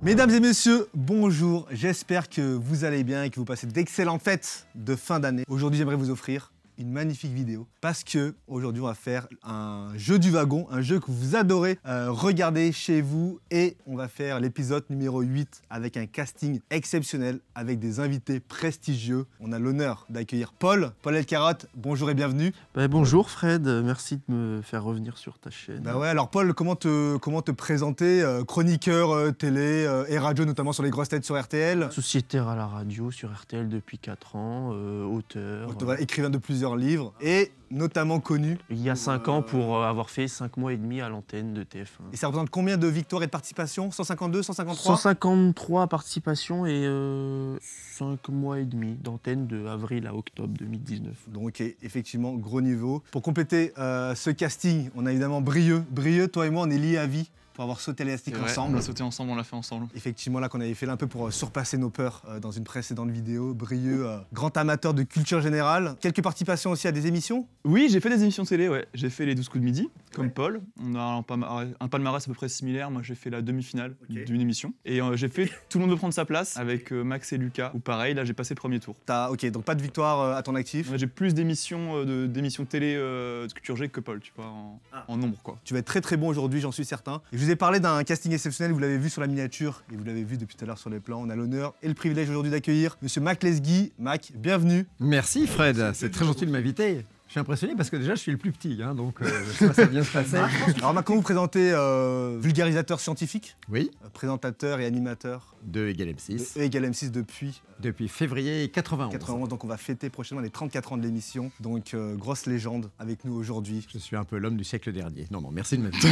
Mesdames et messieurs, bonjour, j'espère que vous allez bien et que vous passez d'excellentes fêtes de fin d'année. Aujourd'hui, j'aimerais vous offrir une magnifique vidéo parce que aujourd'hui on va faire un jeu du wagon, un jeu que vous adorez regarder chez vous, et on va faire l'épisode numéro 8 avec un casting exceptionnel, avec des invités prestigieux. On a l'honneur d'accueillir Paul Elkarat, bonjour et bienvenue. Bonjour Fred, merci de me faire revenir sur ta chaîne. Ouais, alors Paul, comment te présenter, chroniqueur télé et radio, notamment sur les grosses têtes sur RTL. Sociétaire à la radio sur RTL depuis 4 ans, auteur. Écrivain de plusieurs livres et notamment connu. Il y a 5 ans pour avoir fait 5 mois et demi à l'antenne de TF1. Et ça représente combien de victoires et de participations? 152, 153? 153 participations et 5 mois et demi d'antenne de avril à octobre 2019. Donc effectivement, gros niveau. Pour compléter ce casting, on a évidemment Brieux. Brieux, toi et moi, on est liés à vie. Pour avoir sauté l'élastique ensemble. On a sauté ensemble, on l'a fait ensemble. Effectivement, là qu'on avait fait là un peu pour surpasser nos peurs dans une précédente vidéo. Brieux, grand amateur de culture générale. Quelques participations aussi à des émissions? Oui, j'ai fait des émissions télé, ouais. J'ai fait les 12 coups de midi, comme Paul. On a un palmarès à peu près similaire. Moi, j'ai fait la demi-finale d'une émission. Et j'ai fait Tout le monde veut prendre sa place avec Max et Lucas. Ou pareil, là, j'ai passé premier tour. Ok, donc pas de victoire à ton actif. Ouais, j'ai plus d'émissions télé de culture G que Paul, tu vois, en nombre, quoi. Tu vas être très très bon aujourd'hui, j'en suis certain. Et je vous ai parlé d'un casting exceptionnel, vous l'avez vu sur la miniature et vous l'avez vu depuis tout à l'heure sur les plans. On a l'honneur et le privilège aujourd'hui d'accueillir Monsieur Mac Lesguy. Mac, bienvenue. Merci Fred, c'est très gentil de m'inviter. Je suis impressionné parce que déjà je suis le plus petit, donc j'espère que ça va bien se passer. Alors Mac, comment vous présentez vulgarisateur scientifique? Oui. Présentateur et animateur de Egal M6. De Egal M6 depuis février 91. 91, donc on va fêter prochainement les 34 ans de l'émission. Donc grosse légende avec nous aujourd'hui. Je suis un peu l'homme du siècle dernier. Non, merci de m'inviter.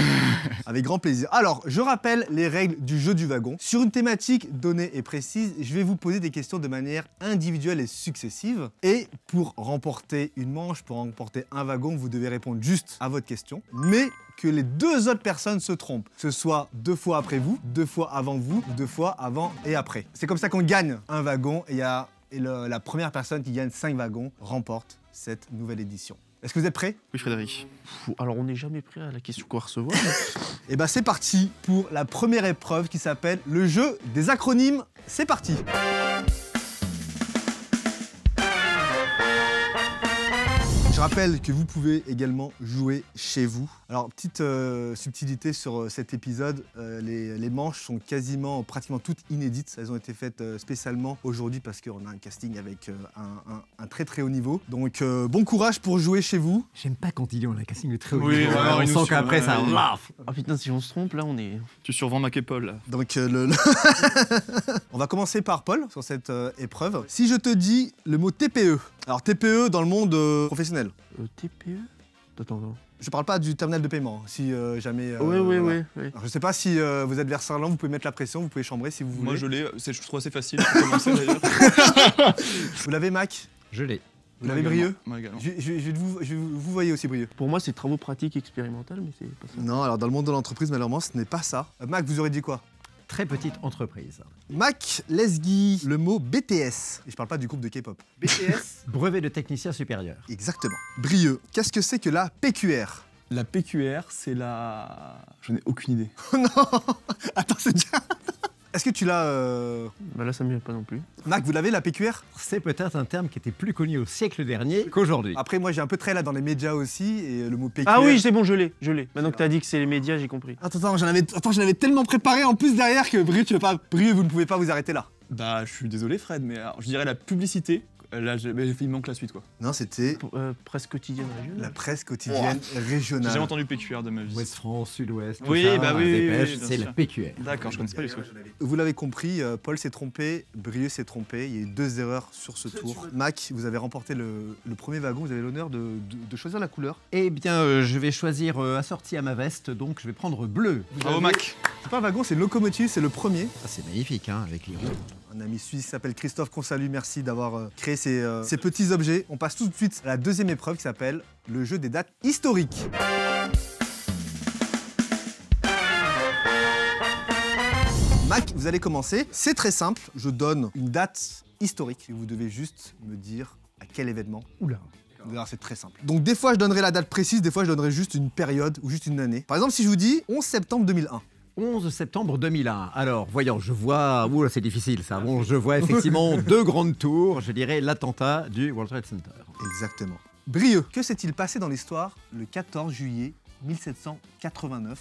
Avec grand plaisir. Alors, je rappelle les règles du jeu du wagon. Sur une thématique donnée et précise, je vais vous poser des questions de manière individuelle et successive. Et pour remporter une manche, pour remporter un wagon, vous devez répondre juste à votre question. Mais que les deux autres personnes se trompent. Que ce soit 2 fois après vous, 2 fois avant vous, 2 fois avant et après. C'est comme ça qu'on gagne un wagon et la première personne qui gagne 5 wagons remporte cette nouvelle édition. Est-ce que vous êtes prêts? Oui, Frédéric. Alors on n'est jamais prêt à la question qu'on va recevoir. Et bah c'est parti pour la première épreuve qui s'appelle le jeu des acronymes. C'est parti. Je rappelle que vous pouvez également jouer chez vous. Alors, petite subtilité sur cet épisode, les manches sont pratiquement toutes inédites. Elles ont été faites spécialement aujourd'hui parce qu'on a un casting avec un très très haut niveau. Donc, bon courage pour jouer chez vous. J'aime pas quand il dit on a un casting de très haut niveau. Oui, on sent qu'après ça... Ah putain, si on se trompe, là on est... Tu survends Mac et Paul, là. Donc, on va commencer par Paul sur cette épreuve. Si je te dis le mot TPE, alors TPE dans le monde professionnel. TPE? Attends. Je parle pas du terminal de paiement, si jamais... Oui. Alors, je sais pas si vous êtes versant là, vous pouvez mettre la pression, vous pouvez chambrer si vous voulez. Moi je l'ai, je trouve assez facile pour commencer d'ailleurs. Vous l'avez Mac? Je l'ai. Vous l'avez Brieux? Moi également. Vous voyez aussi Brieux. Pour moi c'est travaux pratiques expérimentales, mais c'est pas ça. Non, alors dans le monde de l'entreprise, malheureusement, ce n'est pas ça. Mac, vous aurez dit quoi? Très petite entreprise. Mac Lesguy, le mot BTS. Et je parle pas du groupe de K-pop. BTS? Brevet de technicien supérieur. Exactement. Brieux, qu'est-ce que c'est que la PQR? La PQR, c'est la... Je n'ai aucune idée. Oh non. Attends, c'est déjà... Est-ce que tu l'as Bah là ça me vient pas non plus. Mac, vous l'avez la PQR? C'est peut-être un terme qui était plus connu au siècle dernier qu'aujourd'hui. Après, moi j'ai un peu trait là dans les médias aussi, et le mot PQR... Ah oui, c'est bon, je l'ai. Maintenant que t'as dit que c'est les médias, j'ai compris. Attends, j'en avais tellement préparé en plus derrière que Brieux, vous ne pouvez pas vous arrêter là. Bah, je suis désolé Fred, mais alors, je dirais la publicité. Là, il manque la suite, quoi. Non, c'était... Presse quotidienne régionale. La presse quotidienne régionale. J'ai jamais entendu PQR de ma vie. Ouest France, Sud-Ouest, oui, ça, bah oui, Dépêche, bien c'est sûr. la PQR. D'accord, je connaissais pas du tout. Vous l'avez compris, Paul s'est trompé, Brieux s'est trompé. Il y a eu 2 erreurs sur ce tour. Mac, vous avez remporté le premier wagon. Vous avez l'honneur de choisir la couleur. Eh bien, je vais choisir assorti à ma veste, donc je vais prendre bleu. Bravo Mac. C'est pas un wagon, c'est une locomotive, c'est le premier. Ah, c'est magnifique, avec les roues. Un ami suisse qui s'appelle Christophe, qu'on salue. Merci d'avoir créé ces petits objets. On passe tout de suite à la deuxième épreuve qui s'appelle le jeu des dates historiques. Mac, vous allez commencer. C'est très simple. Je donne une date historique et vous devez juste me dire à quel événement. Oula. Alors c'est très simple. Donc des fois je donnerai la date précise, des fois je donnerai juste une période ou juste une année. Par exemple si je vous dis 11 septembre 2001. 11 septembre 2001. Alors, voyons, je vois... Ouh, là, c'est difficile, ça. Bon, je vois effectivement deux grandes tours. Je dirais l'attentat du World Trade Center. Exactement. Brieux, que s'est-il passé dans l'histoire le 14 juillet 1789?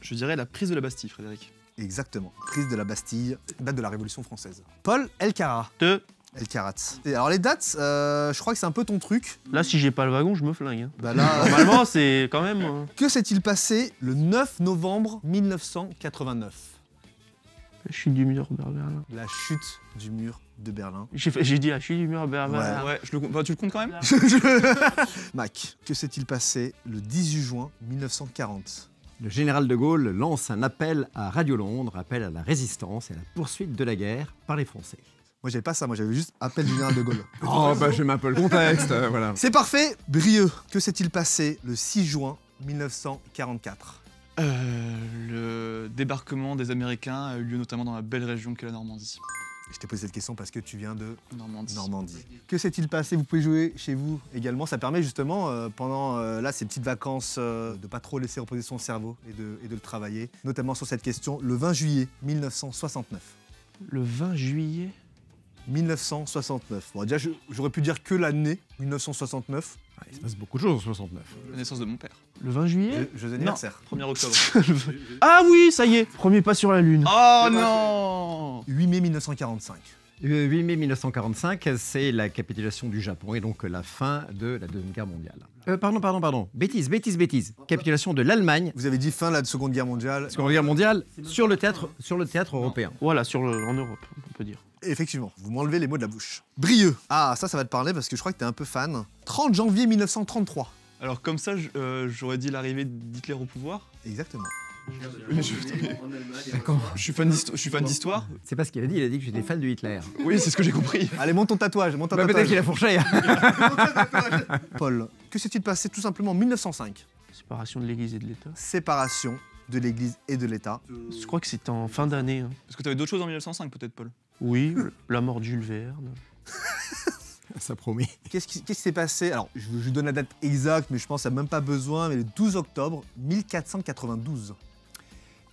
Je dirais la prise de la Bastille, Frédéric. Exactement. Prise de la Bastille, date de la Révolution française. Paul Elkarat. Elkarat. Et alors les dates, je crois que c'est un peu ton truc. Là, si j'ai pas le wagon, je me flingue. Hein. Bah là, Normalement, c'est quand même... que s'est-il passé le 9 novembre 1989? La chute du mur de Berlin. La chute du mur de Berlin. J'ai dit la chute du mur de Berlin. Ouais, tu le comptes quand même? Mac, que s'est-il passé le 18 juin 1940? Le général de Gaulle lance un appel à Radio Londres, appel à la résistance et à la poursuite de la guerre par les Français. Moi j'avais pas ça, moi j'avais juste appel du général de Gaulle. Oh, bah j'aime un peu le contexte, voilà. C'est parfait. Brieux, que s'est-il passé le 6 juin 1944? Le débarquement des Américains a eu lieu notamment dans la belle région qu'est la Normandie. Je t'ai posé cette question parce que tu viens de Normandie. Que s'est-il passé? Vous pouvez jouer chez vous également. Ça permet justement, pendant là, ces petites vacances, de pas trop laisser reposer son cerveau et de le travailler. Notamment sur cette question, le 20 juillet 1969. Le 20 juillet 1969. Bon, déjà, j'aurais pu dire que l'année 1969. Ah, il se passe beaucoup de choses en 69. La naissance de mon père. Le 20 juillet Joyeux anniversaire. 1er octobre. Ah oui, ça y est. Premier pas sur la Lune. Oh non! 8 mai 1945. 8 mai 1945, c'est la capitulation du Japon et donc la fin de la Deuxième Guerre mondiale. Pardon. Bêtise. Capitulation de l'Allemagne, Vous avez dit fin de la Seconde Guerre mondiale. Seconde Guerre mondiale, sur le théâtre européen. Voilà, en Europe, on peut dire. Effectivement, vous m'enlevez les mots de la bouche. Brieux. Ah, ça va te parler parce que je crois que t'es un peu fan. 30 janvier 1933. Alors comme ça, j'aurais dit l'arrivée d'Hitler au pouvoir. Exactement. Je suis fan d'histoire. C'est pas ce qu'il a dit que j'étais fan de Hitler. Oui, c'est ce que j'ai compris. Allez, monte ton tatouage, Peut-être qu'il a fourché. Paul, que s'est-il passé tout simplement en 1905? Séparation de l'Église et de l'État. Séparation de l'Église et de l'État. Je crois que c'était en fin d'année. Hein. Parce que t'avais d'autres choses en 1905 peut-être, Paul. Oui, la mort de Jules Verne. Ça promet. Qu'est-ce qui s'est passé? Alors, je vous donne la date exacte, mais je pense qu'il n'y a même pas besoin, mais le 12 octobre 1492.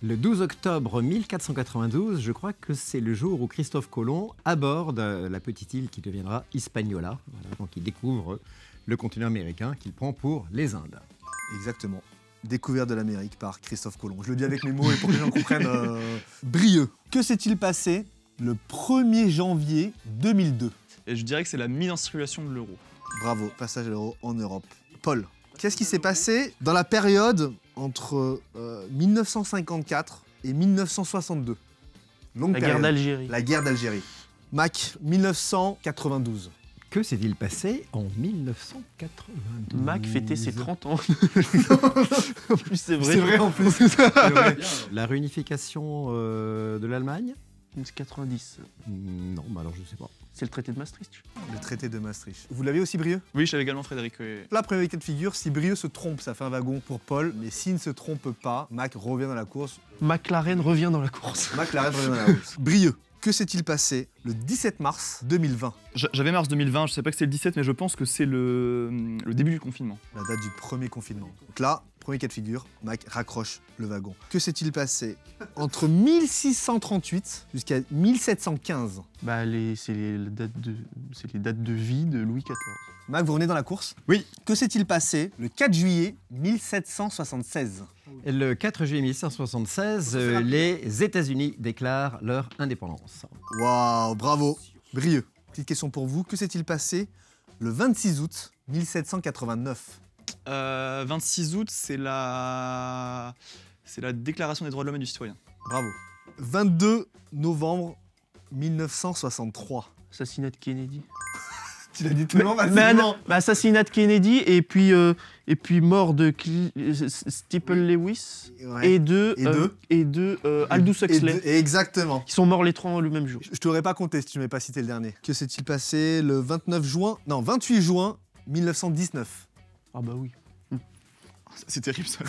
Le 12 octobre 1492, je crois que c'est le jour où Christophe Colomb aborde la petite île qui deviendra Hispaniola. Voilà, donc il découvre le continent américain qu'il prend pour les Indes. Exactement. Découverte de l'Amérique par Christophe Colomb. Je le dis avec mes mots et pour que les gens comprennent. Brieux. Que s'est-il passé le 1er janvier 2002? Et je dirais que c'est la mise en circulation de l'euro. Bravo, passage à l'euro en Europe. Paul, qu'est-ce qui s'est passé dans la période entre 1954 et 1962? Longue La période. guerre d'Algérie. La guerre d'Algérie. Mac, 1992. Que s'est-il passé en 1992? Mac fêtait ses 30 ans. En plus, c'est vrai. C'est vrai en plus. La réunification de l'Allemagne? 90. Non, bah alors je sais pas. C'est le traité de Maastricht. Le traité de Maastricht. Vous l'avez aussi, Brieux? Oui, je l'avais également, Frédéric. Oui. La première cas de figure, si Brieux se trompe, ça fait un wagon pour Paul, mais s'il ne se trompe pas, Mac revient dans la course. McLaren revient dans la course. McLaren revient dans la course. Brieux, que s'est-il passé le 17 mars 2020? J'avais mars 2020, je sais pas que c'est le 17, mais je pense que c'est le début du confinement. La date du premier confinement. Donc là, premier cas de figure, Mac raccroche le wagon. Que s'est-il passé entre 1638 jusqu'à 1715? Bah, c'est les dates de vie de Louis XIV. Mac, vous revenez dans la course? Oui. Que s'est-il passé le 4 juillet 1776? Et le 4 juillet 1776, les États-Unis déclarent leur indépendance. Waouh, bravo. Brieux, petite question pour vous. Que s'est-il passé le 26 août 1789? 26 août, c'est la déclaration des droits de l'homme et du citoyen. Bravo. 22 novembre 1963. Assassinat de Kennedy. Tu l'as dit tellement Assassinat de Kennedy et puis mort de Stephen Lewis Ouais. et de Aldous Huxley. Exactement. Ils sont morts les trois le même jour. Je t'aurais pas compté si tu m'avais pas cité le dernier. Que s'est-il passé le 28 juin 1919? Ah bah oui. C'est terrible ça.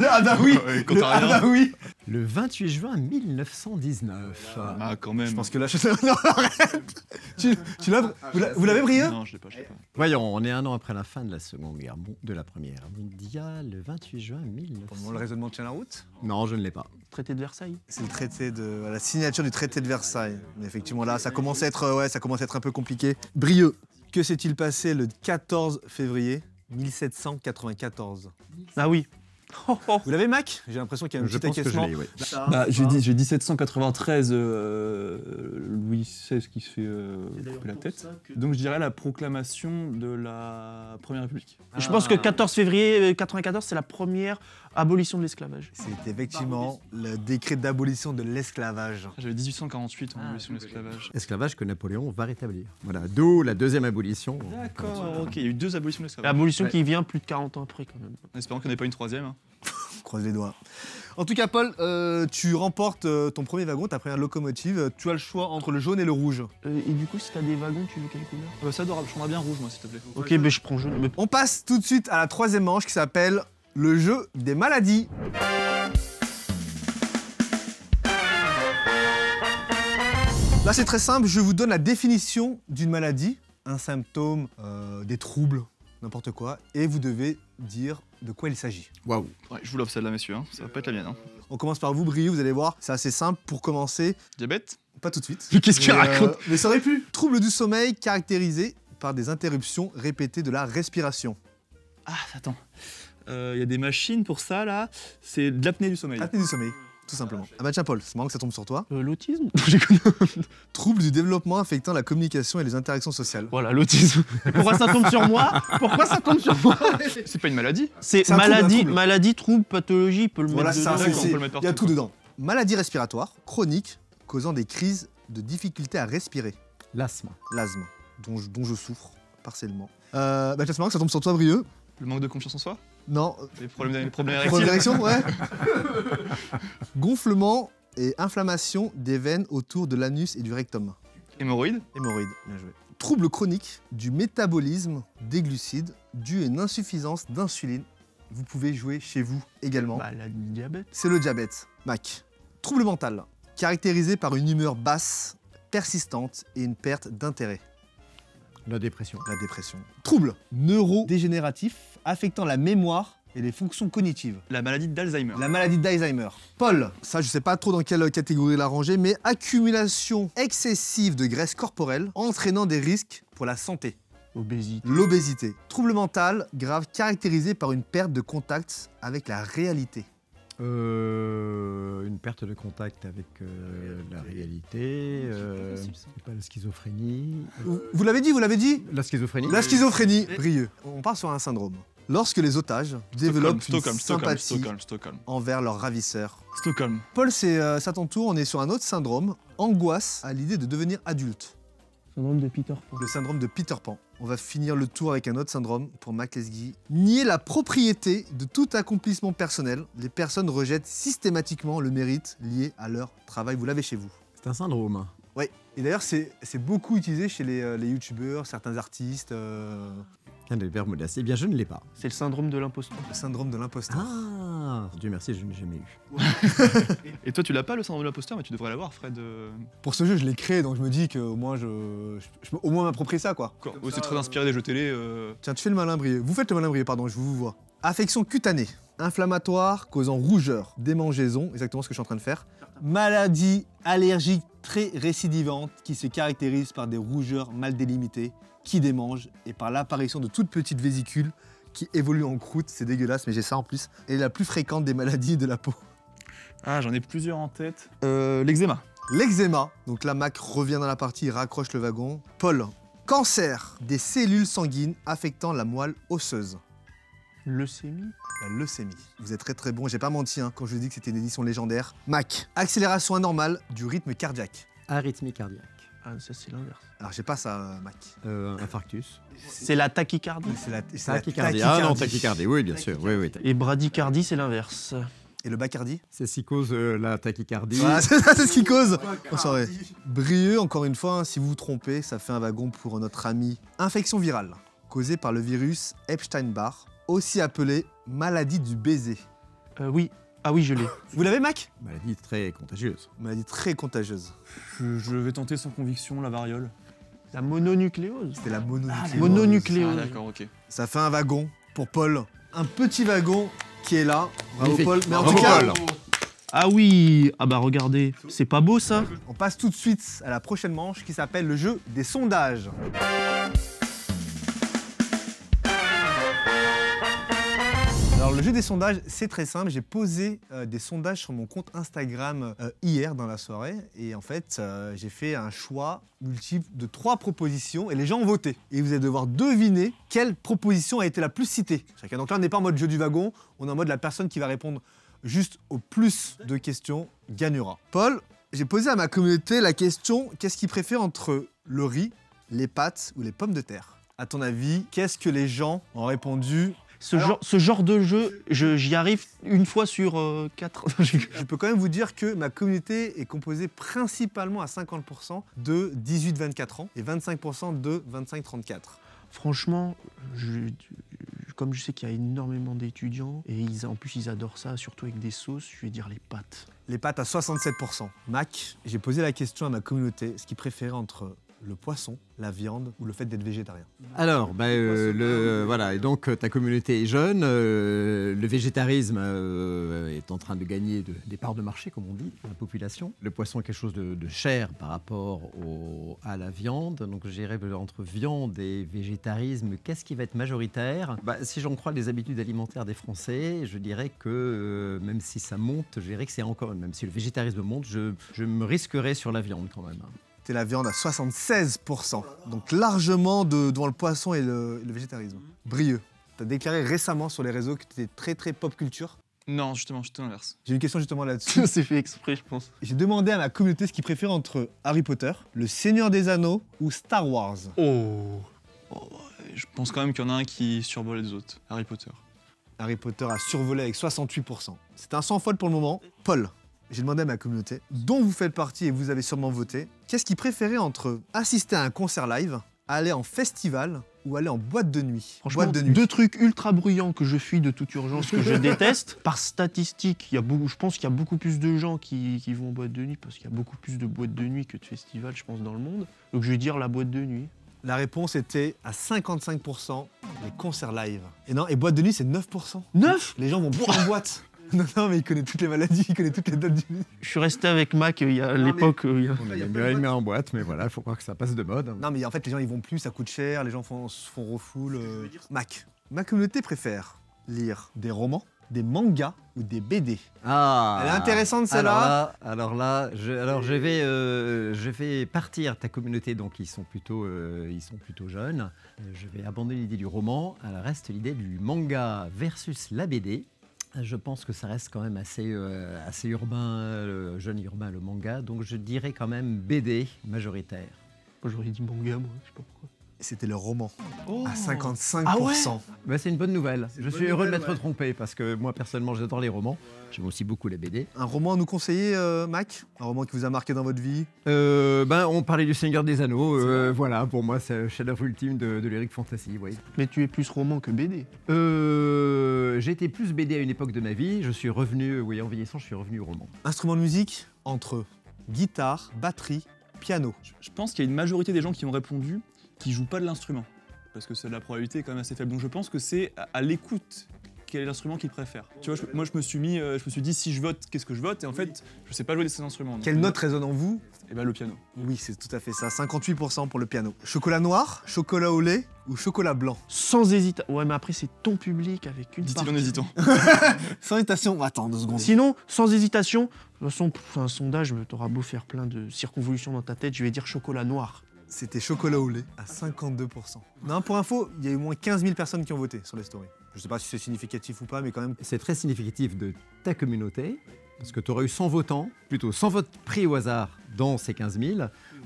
Ah bah oui. Quand t'as rien. Ah bah oui. Le 28 juin 1919. Ah, quand même. Je pense que là, non, arrête. Tu l'as, vous l'avez Brieux? Non, je l'ai pas. Voyons, on est un an après la fin de la Seconde Guerre de la Première mondiale, le 28 juin 1900. Pour le moment, le raisonnement tient la route. Non, je ne l'ai pas. Traité de Versailles. C'est le traité de la signature du traité de Versailles. Mais effectivement, là, ça commence à être, ça commence à être un peu compliqué. Brieux, que s'est-il passé le 14 février 1794? Ah oui. Vous l'avez, Mac? J'ai l'impression qu'il y a un Je petit pense que je acquiescement. l'ai, oui. Bah, j'ai 1793, Louis XVI qui se fait couper la tête. Donc je dirais la proclamation de la Première République. Je pense que 14 février 94, c'est la première abolition de l'esclavage. C'est effectivement le décret d'abolition de l'esclavage. J'avais 1848 en abolition de l'esclavage. Esclavage que Napoléon va rétablir. Voilà, d'où la deuxième abolition. D'accord, ok, il y a eu 2 abolitions de l'esclavage. L'abolition Ouais. qui vient plus de 40 ans après quand même. En espérant qu'il n'y en ait pas une troisième. Hein. Croise les doigts. En tout cas, Paul, tu remportes ton premier wagon, ta première locomotive. Tu as le choix entre le jaune et le rouge. Et du coup, si t'as des wagons, tu veux quelle couleur? Ah bah, c'est adorable, je prendrais bien rouge moi s'il te plaît. Ok, ben je prends jaune. Mais On passe tout de suite à la troisième manche qui s'appelle le jeu des maladies. Là, c'est très simple. Je vous donne la définition d'une maladie, un symptôme, des troubles, n'importe quoi, et vous devez dire de quoi il s'agit. Waouh. Ouais, je vous l'offre celle-là messieurs, hein. Ça va pas être la mienne. Hein. On commence par vous, Brieux, vous allez voir, c'est assez simple. Pour commencer, Diabète? pas tout de suite. Mais qu'est-ce qu'il Mais, raconte? mais ça aurait pu. Trouble du sommeil caractérisé par des interruptions répétées de la respiration. Ah, attends. Il y a des machines pour ça là. C'est de l'apnée du sommeil. Apnée du sommeil, tout simplement. Ah bah tiens, Paul, c'est marrant que ça tombe sur toi. l'autisme? Trouble du développement affectant la communication et les interactions sociales. Voilà, l'autisme. Pourquoi ça tombe sur moi? Pourquoi ça tombe sur moi? C'est pas une maladie? C'est un trouble, un maladie, trouble. maladie, trouble, pathologie, il peut le Voilà, mettre ça, dedans. D'accord, on c'est- peut le mettre il y a partout, tout quoi. dedans. Maladie respiratoire chronique causant des crises de difficulté à respirer. L'asthme. L'asthme, dont je souffre partiellement. Bah tiens, c'est marrant que ça tombe sur toi, Brieux. Le manque de confiance en soi? Non, Les problèmes pour la érectiles? direction, ouais. Gonflement et inflammation des veines autour de l'anus et du rectum. Hémorroïdes? Hémorroïdes, bien joué. Trouble chronique du métabolisme des glucides dû à une insuffisance d'insuline. Vous pouvez jouer chez vous également. Bah, la diabète. C'est le diabète. Mac. Trouble mental, caractérisé par une humeur basse, persistante et une perte d'intérêt. La dépression. La dépression. Trouble neurodégénératif affectant la mémoire et les fonctions cognitives. La maladie d'Alzheimer. La maladie d'Alzheimer. Paul, ça je sais pas trop dans quelle catégorie la ranger, mais accumulation excessive de graisse corporelle entraînant des risques pour la santé. Obésité. L'obésité. Trouble mental grave caractérisé par une perte de contact avec la réalité. Une perte de contact avec la réalité. C'est pas la schizophrénie. Vous l'avez dit, vous l'avez dit? La schizophrénie. La schizophrénie. Brieux. On part sur un syndrome. Lorsque les otages développent une sympathie Stockholm. envers leur ravisseur. Stockholm. Paul, c'est à ton tour, on est sur un autre syndrome. Angoisse à l'idée de devenir adulte. Syndrome de Peter Pan. Le syndrome de Peter Pan. On va finir le tour avec un autre syndrome pour Mac Lesguy. Nier la propriété de tout accomplissement personnel. Les personnes rejettent systématiquement le mérite lié à leur travail. Vous l'avez chez vous. C'est un syndrome. Oui. Et d'ailleurs, c'est beaucoup utilisé chez les youtubeurs, certains artistes. Un des verbes modestes. Eh bien, je ne l'ai pas. C'est le syndrome de l'imposteur. Le syndrome de l'imposteur. Ah, Dieu merci, je ne l'ai jamais eu. Et toi tu l'as pas le syndrome de l'imposteur mais tu devrais l'avoir Fred. Pour ce jeu, je l'ai créé, donc je me dis qu'au moins, je peux au moins m'approprier ça, quoi. Oh, c'est très inspiré des jeux télé. Tiens, tu fais le malin briller. Vous faites le malin briller, pardon, je vous vois. Affection cutanée, inflammatoire, causant rougeur, démangeaison, exactement ce que je suis en train de faire. Maladie allergique très récidivante qui se caractérise par des rougeurs mal délimitées, qui démangent, et par l'apparition de toutes petites vésicules qui évoluent en croûte. C'est dégueulasse, mais j'ai ça en plus. Et la plus fréquente des maladies de la peau. Ah j'en ai plusieurs en tête. L'eczéma. L'eczéma, donc la Mac revient dans la partie, il raccroche le wagon. Paul, cancer des cellules sanguines affectant la moelle osseuse. Leucémie. La leucémie. Vous êtes très très bon, j'ai pas menti hein, quand je vous ai dit que c'était une édition légendaire. Mac, accélération anormale du rythme cardiaque. Arythmie cardiaque. Ah, ça c'est l'inverse. Alors j'ai pas ça, Mac. Infarctus. C'est la tachycardie. C'est la Tachycardie. Ah non, tachycardie, oui, bien sûr. Oui, oui. Et bradycardie, c'est l'inverse. Et le Bacardi. C'est ce qui cause la tachycardie. Voilà, c'est ça, c'est ce qui cause. On saurait. Brieux, encore une fois, hein, si vous vous trompez, ça fait un wagon pour notre ami. Infection virale, causée par le virus Epstein-Barr, aussi appelée maladie du baiser. Oui. Ah oui, je l'ai. Vous l'avez, Mac? Maladie très contagieuse. Maladie très contagieuse. Je vais tenter sans conviction la variole. La mononucléose. C'était la mononucléose. Mononucléose. Ah d'accord, ok. Ça fait un wagon pour Paul. Un petit wagon qui est là. Bravo Magnifique. Paul. Mais en Bravo, tout cas, Paul. Ah oui. Ah bah regardez, c'est pas beau ça? on passe tout de suite à la prochaine manche qui s'appelle le jeu des sondages. Alors le jeu des sondages, c'est très simple. J'ai posé des sondages sur mon compte Instagram hier dans la soirée. Et en fait, j'ai fait un choix multiple de 3 propositions et les gens ont voté. Et vous allez devoir deviner quelle proposition a été la plus citée. Chacun. Donc là, on n'est pas en mode jeu du wagon. On est en mode la personne qui va répondre juste au plus de questions gagnera. Paul, j'ai posé à ma communauté la question, qu'est-ce qu'ils préfèrent entre le riz, les pâtes ou les pommes de terre? À ton avis, qu'est-ce que les gens ont répondu? Ce genre de jeu, j'y arrive une fois sur 4. Je peux quand même vous dire que ma communauté est composée principalement à 50% de 18-24 ans et 25% de 25-34. Franchement, comme je sais qu'il y a énormément d'étudiants, et en plus ils adorent ça, surtout avec des sauces, je vais dire les pâtes. Les pâtes à 67%. Mac, j'ai posé la question à ma communauté, ce qu'ils préféraient entre le poisson, la viande ou le fait d'être végétarien. Alors, voilà, et donc ta communauté est jeune, le végétarisme est en train de gagner des parts de marché, comme on dit, dans la population. Le poisson est quelque chose de cher par rapport à la viande, donc j'irais entre viande et végétarisme. Qu'est-ce qui va être majoritaire? Si j'en crois les habitudes alimentaires des Français, je dirais que même si ça monte, je dirais que c'est encore, même si le végétarisme monte, je me risquerais sur la viande quand même. C'était la viande à 76%, donc largement devant le poisson et le végétarisme. Brieux, tu as déclaré récemment sur les réseaux que tu étais très très pop culture. Non, justement, j'étais l'inverse. J'ai une question justement là-dessus. C'est fait exprès, je pense. J'ai demandé à ma communauté ce qu'ils préfèrent entre Harry Potter, Le Seigneur des Anneaux ou Star Wars. Oh, je pense quand même qu'il y en a un qui survole les autres. Harry Potter. Harry Potter a survolé avec 68%. C'est un sans faute pour le moment. Paul, j'ai demandé à ma communauté, dont vous faites partie et vous avez sûrement voté, qu'est-ce qu'ils préféraient entre assister à un concert live, aller en festival ou aller en boîte de nuit? Franchement, Boîte de nuit. 2 trucs ultra bruyants que je fuis de toute urgence, que je déteste. Par statistique, je pense qu'il y a beaucoup plus de gens qui vont en boîte de nuit, parce qu'il y a beaucoup plus de boîtes de nuit que de festivals, je pense, dans le monde. Donc je vais dire la boîte de nuit. La réponse était à 55% les concerts live. Et non, et boîte de nuit, c'est 9%. 9 Les gens vont boire en boîte. Non, mais il connaît toutes les maladies, il connaît toutes les dates du nuit. Je suis resté avec Mac il y a l'époque. On a bien aimé en boîte, mais voilà, il faut croire que ça passe de mode. Non, mais en fait, les gens, ils vont plus, ça coûte cher, les gens se font refoule. Mac, ma communauté préfère lire des romans, des mangas ou des BD. Ah, Elle est intéressante, celle-là. Alors là, je vais partir. Ta communauté, donc ils sont plutôt jeunes. Je vais abandonner l'idée du roman. Alors reste l'idée du manga versus la BD. Je pense que ça reste quand même assez urbain, jeune urbain le manga. Donc je dirais quand même BD majoritaire. Moi j'aurais dit manga, moi, je sais pas pourquoi. C'était le roman, à 55%. Ah ouais. C'est une bonne nouvelle. Je suis heureux de m'être trompé parce que moi personnellement j'adore les romans. J'aime aussi beaucoup les BD. Un roman à nous conseiller, Mac? Un roman qui vous a marqué dans votre vie? On parlait du Seigneur des Anneaux. Voilà, pour moi c'est le chef-d'œuvre ultime de l'Eric Fantasy. Oui. Mais tu es plus roman que BD. J'étais plus BD à une époque de ma vie. Je suis revenu, en vieillissant, je suis revenu au roman. Instrument de musique entre guitare, batterie, piano. Je pense qu'il y a une majorité des gens qui ont répondu qui jouent pas de l'instrument. Parce que c'est de la probabilité quand même assez faible. Donc je pense que c'est à l'écoute quel est l'instrument qu'ils préfèrent. Tu vois, moi je me suis dit si je vote, qu'est-ce que je vote? Et en fait, je sais pas jouer de ces instruments. Quelle note résonne en vous? Eh ben le piano. Oui, c'est tout à fait ça. 58% pour le piano. Chocolat noir, chocolat au lait ou chocolat blanc? Sans hésitation. Ouais, mais après c'est ton public avec une Dit-il partie. en hésitant. Sans hésitation. Attends 2 secondes. Sinon, sans hésitation, de toute façon, un sondage, t'auras beau faire plein de circonvolutions dans ta tête, je vais dire chocolat noir. C'était chocolat au lait à 52%. Non, pour info, il y a eu moins 15 000 personnes qui ont voté sur les stories. Je sais pas si c'est significatif ou pas, mais quand même. C'est très significatif de ta communauté, parce que tu aurais eu 100 votants, plutôt 100 votes pris au hasard dans ces 15 000,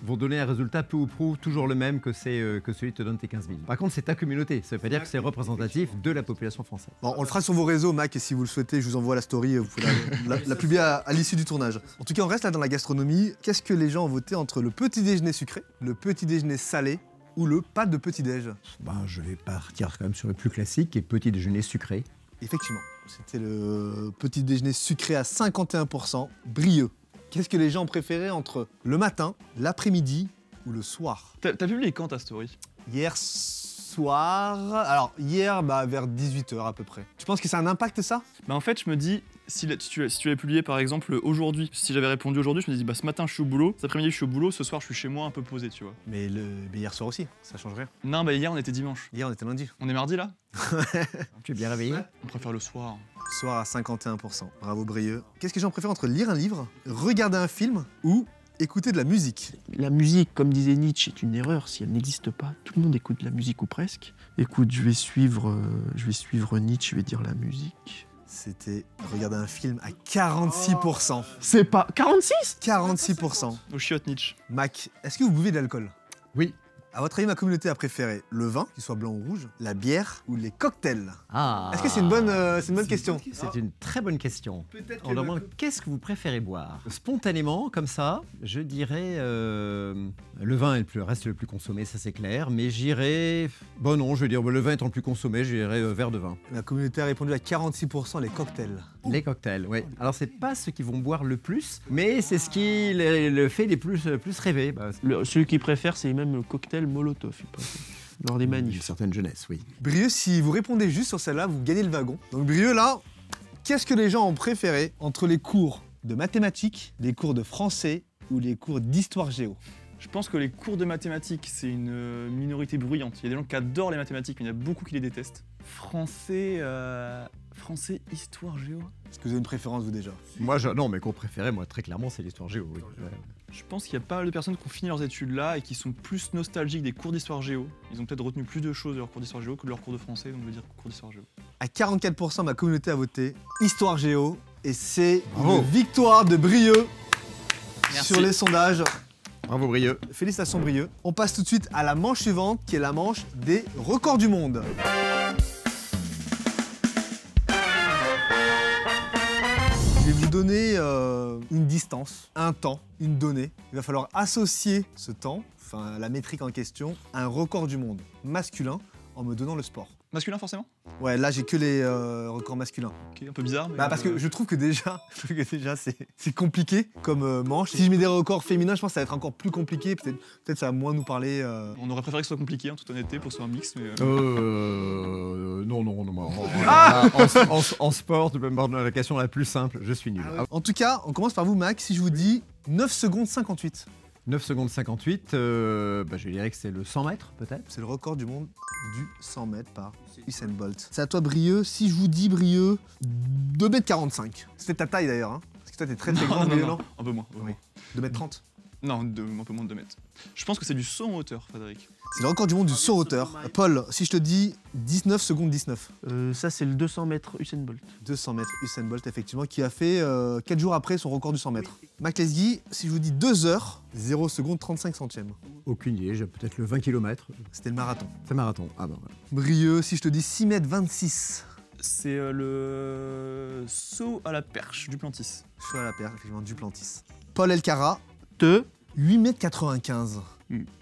vont donner un résultat peu ou prou toujours le même que celui qui te donne tes 15 000. Par contre, c'est ta communauté, ça veut pas dire que c'est représentatif de la population française. Bon, on le fera sur vos réseaux, Mac, et si vous le souhaitez, je vous envoie la story, vous pouvez la publier à l'issue du tournage. En tout cas, on reste là dans la gastronomie. Qu'est-ce que les gens ont voté entre le petit déjeuner sucré, le petit déjeuner salé ou le pas de petit-déj? Ben, je vais partir quand même sur le plus classique et petit déjeuner sucré. Effectivement, c'était le petit déjeuner sucré à 51%, Brieux. Qu'est-ce que les gens préféraient entre le matin, l'après-midi ou le soir? T'as publié quand ta story? Hier soir... Alors, hier, vers 18h à peu près. Tu penses que ça a un impact, ça? Bah en fait, je me dis, si tu avais publié par exemple aujourd'hui, si j'avais répondu aujourd'hui, je me dis, bah ce matin je suis au boulot, cet après-midi je suis au boulot, ce soir je suis chez moi un peu posé, tu vois. Mais hier soir aussi, ça change rien. Non, bah hier on était dimanche. Hier, on était lundi. On est mardi là? Tu es bien réveillé? On préfère le soir. Soir à 51%. Bravo, Brieux. Qu'est-ce que les gens préfèrent entre lire un livre, regarder un film ou écouter de la musique? La musique, comme disait Nietzsche, est une erreur si elle n'existe pas. Tout le monde écoute de la musique ou presque. Écoute, je vais suivre Nietzsche, je vais dire la musique. C'était regarder un film à 46%. C'est pas... 46 46%. Au chiotte Nietzsche. Mac, est-ce que vous buvez de l'alcool? Oui. À votre avis, ma communauté a préféré le vin, qu'il soit blanc ou rouge, la bière ou les cocktails? Ah. Est-ce que c'est une bonne question? C'est une très bonne question. Peut-être On demande qu'est-ce que vous préférez boire? Spontanément, comme ça, je dirais le vin reste le plus consommé, ça c'est clair. Mais j'irais... Bon non, je veux dire, le vin étant le plus consommé, j'irais verre de vin. La communauté a répondu à 46% les cocktails. Les cocktails, oui. Alors c'est pas ceux qui vont boire le plus, mais c'est ce qui le fait les plus rêver. Bah, Celui qui préfère, c'est même le cocktail Molotov. Lors des une manifs. certaine jeunesse, oui. Brieux, si vous répondez juste sur celle-là, vous gagnez le wagon. Donc Brieux, là, qu'est-ce que les gens ont préféré entre les cours de mathématiques, les cours de français ou les cours d'histoire géo? Je pense que les cours de mathématiques, c'est une minorité bruyante. Il y a des gens qui adorent les mathématiques, mais il y en a beaucoup qui les détestent. Français, histoire, géo. Est-ce que vous avez une préférence, vous, déjà? Moi, non, mes cours préférés, moi, très clairement, c'est l'histoire géo, oui. Ouais. Je pense qu'il y a pas mal de personnes qui ont fini leurs études là et qui sont plus nostalgiques des cours d'histoire géo. Ils ont peut-être retenu plus de choses de leurs cours d'histoire géo que de leurs cours de français, donc je vais dire cours d'histoire géo. À 44%, ma communauté a voté histoire géo. Et c'est Bravo. une victoire de Brieux Merci. sur les sondages. Bravo, Brieux. Félicitations, Brieux. On passe tout de suite à la manche suivante, qui est la manche des records du monde. Je vais vous donner une distance, un temps, une donnée. Il va falloir associer ce temps, enfin la métrique en question, à un record du monde masculin en me donnant le sport. Masculin forcément? Ouais, là j'ai que les records masculins. Ok, un peu bizarre. Mais Parce que je trouve que déjà, c'est compliqué comme manche. Si je mets des records féminins, je pense que ça va être encore plus compliqué. Peut-être ça va moins nous parler. On aurait préféré que ce soit compliqué en toute honnêteté pour que ce soit un mix, mais. Non. En sport, tu peux me demander la question la plus simple, je suis nul. En tout cas, on commence par vous, Mac. Si je vous dis 9 secondes 58, 9 secondes 58, je dirais que c'est le 100 mètres, peut-être. c'est le record du monde du 100 mètres par Usain Bolt. C'est à toi, Brieux. Si je vous dis, Brieux, 2,45 m. C'était ta taille d'ailleurs, hein. Parce que toi, t'es très grand, Brieux, non? Un peu moins. Oui. 2,30 m. Non, un peu moins de 2 mètres. Je pense que c'est du saut en hauteur, Frédéric. C'est le record du monde du saut hauteur. Paul, si je te dis 19 secondes 19. Ça, c'est le 200 mètres Usain Bolt. 200 mètres Usain Bolt, effectivement, qui a fait 4 jours après son record du 100 mètres. Mac Lesguy, si je vous dis 2 heures, 0 secondes 35 centièmes. Aucune idée, j'ai peut-être le 20 km. C'était le marathon. C'est marathon. Ah bah voilà. Brieux, si je te dis 6 mètres 26. C'est le saut à la perche du Plantis. Je suis à la paire, effectivement, Duplantis. Paul Elkara, 2. 8 mètres 95.